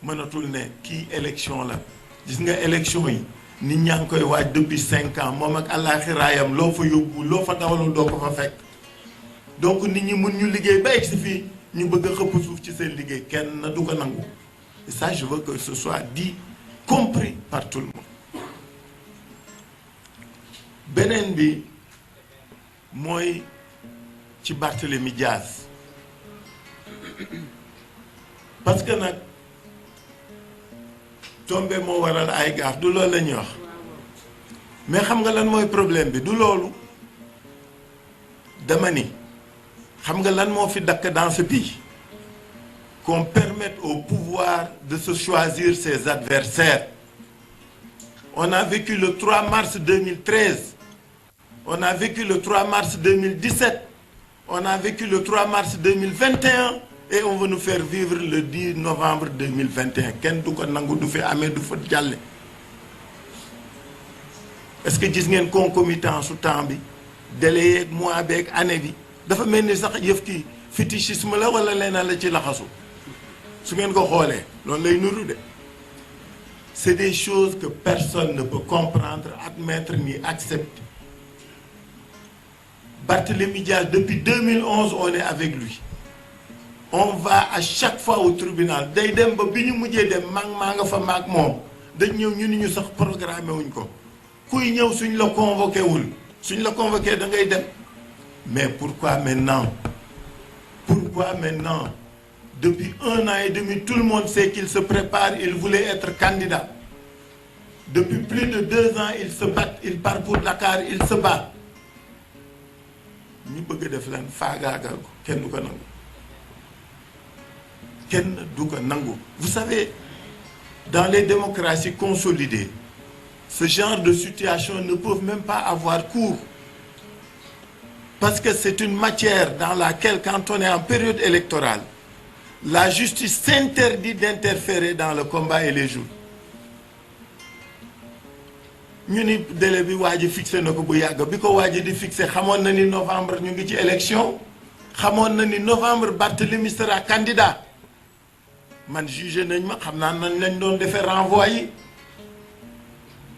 mënatul ne kii élection la gis nga élection yi nit ñaa ngi koy waaj depuis 5 ans moom ak àllaaxiraayam loo fa yóbbu loo fa dawalul doo ko fa fekk donc nit ñi mun ñu liggéey ba egg si fii ñu bëgg a xëpp suuf ci seen liggéey kenn du ko nangu et ça je veux que ce soit dit compris par tout le monde. Beneen bi mooy ci Barthélémy Diaz parce que nag tombé moo waral ay gaaf du loolu la ñuy wax mais xam nga lan mooy problème bi du loolu dama ni xam nga lan moo fi dakk dans ce pays qu'on permette au pouvoir de se choisir ses adversaires. On a vécu le 3 mars 2013, on a vécu le 3 mars 2017, on a vécu le 3 mars 2021 et on veut nous faire vivre le 10 novembre 2021. Kenn du ko nangu du fi amee du fa jàlle. Est-ce que gis ngeen concomitance su temps bi délai yeeg mois beeg année bi dafa mel ni sax yëf ki fétichisme la wala leneen la ci laxasu su ngeen ko xoolee loolu lay nuru de. C'est des choses que personne ne peut comprendre, admettre ni accepter. Barthélémy Diaz, depuis 2011, on est avec lui. On va à chaque fois au tribunal. Day dem ba bi ñu mujjee dem maa nga fa maag moom dañ ñëw ñu ni ñu sax programmé wuñ ko kuy ñëw suñ la convoqué wul suñ la convoqué da ngay dem. Mais pourquoi maintenant? Pourquoi maintenant? Depuis 1 an et demi, tout le monde sait qu'il se prépare, il voulait être candidat. Depuis plus de 2 ans, il se bat, il part pour Dakar, il se bat. Ñu bëgg def lan faagaagal ko kenn du ko nangu. Kenn du ko nangu. Vous savez, dans les démocraties consolidées, ce genre de situation ne peuvent même pas avoir cours. Parce que c'est une matière dans laquelle, quand on est en période électorale, la justice s'interdit d'interférer dans le combat et les jours. Ñu ni délai bi waa ji fixé na ko bu yàgg bi ko waa ji di fixé xamoon na ni novembre ñu ngi ci élection xamoon na ni novembre Barthélémy sera candidat man jugé nañ ma xam naa nañ lañ doon defee renvoi yi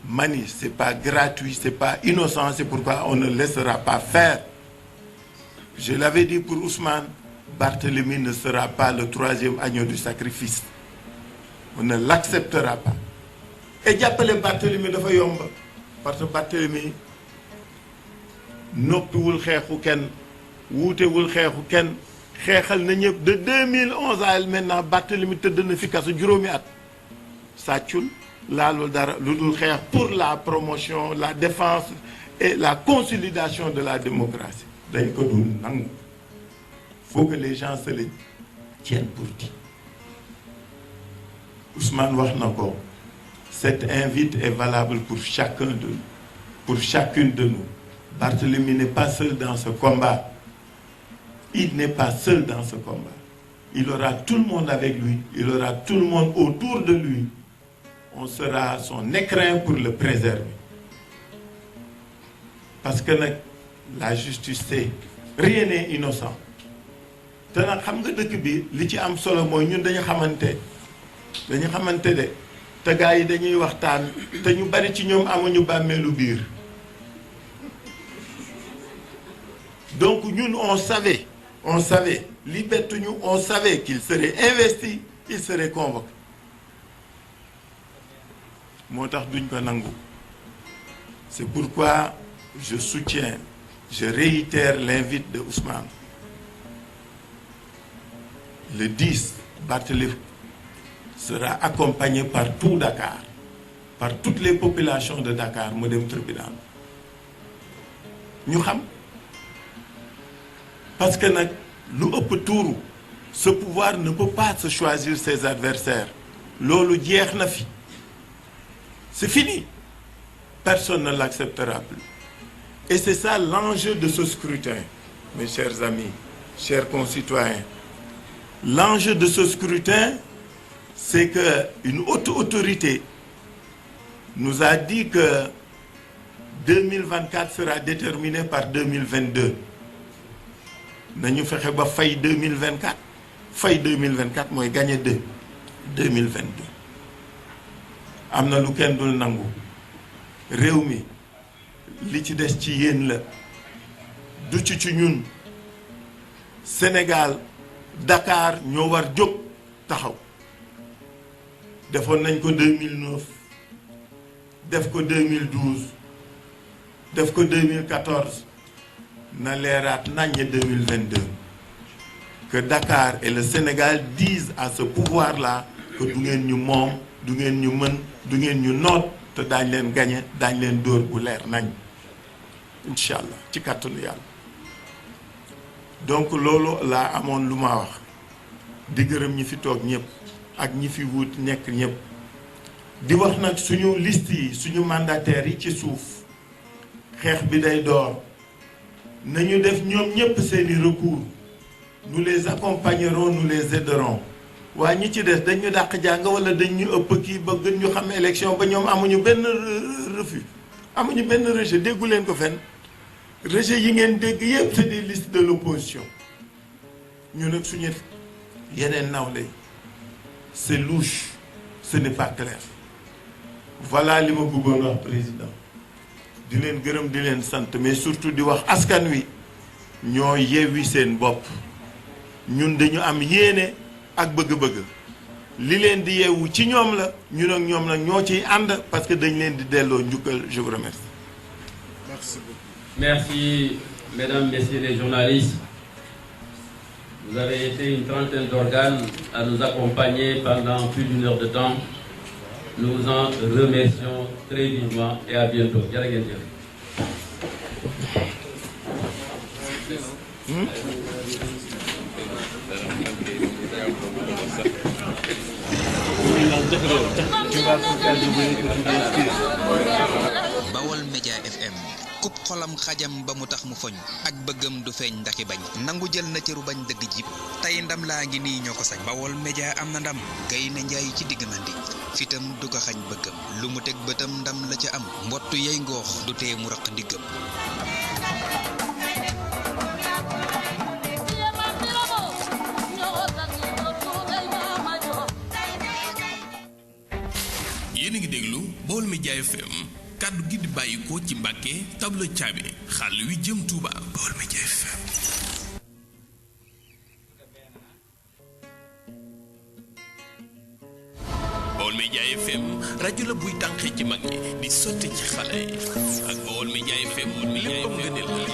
mani c'est pas gratuit c'est pas innocent c'est pourquoi on ne laissera pas faire. Je l'avais dit pour Ousmane, Barthélémy ne sera pas le 3e agneau du sacrifice. On ne l'acceptera pas. Et jàppale Barthélémy dafa yomb parce que Barthélémy noppiwul xeexu kenn wuutewul xeexu kenn xeexal na ñëpp de 2011 à maintenant Barthélémy tëdd na fi kaso juróomi at sàccul laalul dara lu dul xeex pour la promotion la défense et la consolidation de la démocratie. dañ ko dul nangu faut que les gens se le tiennent pour dit. Ousmane wax na ko cette invite est valable pour chacun de nous pour chacune de nous. Barthélémy n'est pas seul dans ce combat. Il n'est pas seul dans ce combat. Il aura tout le monde avec lui. Il aura tout le monde autour de lui. On sera son écrin pour le préserver. Parce que nag la justice c'est rien n'est innocent te nag xam nga dëkk bi li ci am solo mooy ñun dañu xamante de te gars yi dañuy waxtaan te ñu bari ci ñoom amuñu bàmmeelu biir donc ñun on savait li bettuñu on savait qu'il serait investi il serait convoqué moo tax duñ ko nangu c'est pourquoi je réitère l'invite de Ousmane. Le 10, Barthélémy sera accompagné par tout Dakar, par toutes les populations de Dakar, mu dem tribunal. Ñu xam parce que nag lu ëpp tuuru ce pouvoir ne peut pas se choisir ses adversaires. Loolu jeex na fi. C'est fini. Personne ne l'acceptera plus. Et c'est ça l'enjeu de ce scrutin, mes chers amis, chers concitoyens. L'enjeu de ce scrutin, c'est qu'une haute autorité nous a dit que 2024 sera déterminé par 2022. Nañu fexe ba fay 2024. Fay 2024 mooy gagné 2022. Am na lu kenn dul nangu. Réew mi li ci des ci yéen la du ci ñun Sénégal Dakar ñoo war jóg taxaw defoon nañ ko 2009 def ko 2012 def ko 2014 na leeraat naññe 2022 que Dakar et le Sénégal disent à ce pouvoir-là que du ngeen ñu moom du ngeen ñu mën du ngeen ñu noot te daañ leen gañe daañ leen dóor bu leer nañ incha allah ci kàttanu yàlla donc loolu laa amoon lu ma wax di gërëm ñi fi toog ñëpp ak ñi fi wut nekk ñëpp di wax nag suñu liste yi suñu mandataires yi ci suuf xeex bi day door nañu def ñoom ñëpp seeni recours nous les accompagnerons nous les aiderons waaye ñi ci des dañu dàq jàng wala dañ ñu ëpp kii ba gën ñu xam élection ba ñoom amuñu benn refus amuñu benn rejet déggu leen ko fenn rejet yi ngeen dégg yëpp c'est des listes de l'opposition ñu nag suñu yeneen nawle c'est louche ce n'est pas clair voilà li ma bëggoon wax président di leen gërëm di leen sant mais surtout di wax askan wi ñoo yeewi seen bopp ñun dañu am yéene ak bëgg-bëgg li leen di yeewu ci ñoom la ñun ak ñoom nag ñoo ciy ànd parce que dañ leen di delloo njukkal. Je vous remercie. Merci beaucoup. Merci, mesdames, messieurs les journalistes. Vous avez été une trentaine d'organes à nous accompagner pendant plus d'1 heure de temps. Nous vous en remercions très vivement et à bientôt. Jërëjëf. Bawol Média FM kub xolam xajam ba mu tax mu foñ ak bëggam du feeñ ndaxi bañ nangu jël na cëru bañ dëgg jib tey ndam laa ngi nii ñoo ko sañ Bawol Média am na ndam Gaynde Njaay ci digg mandi fitam du ko xañ bëggam lu mu teg bëtam ndam la ca am mbottu yey ngoox du tee mu raq ndiggam yéen a ngi déglu Bawol Média FM kàddu gi di bàyyi ko ci Mbàkke tableau caabi xàll wi jëm Touba Bawol Média FM. Bawol Média FM rajo la buy tànqee ci mag ñi di sotti ci xale yi ak Bawol Média FM léppam nga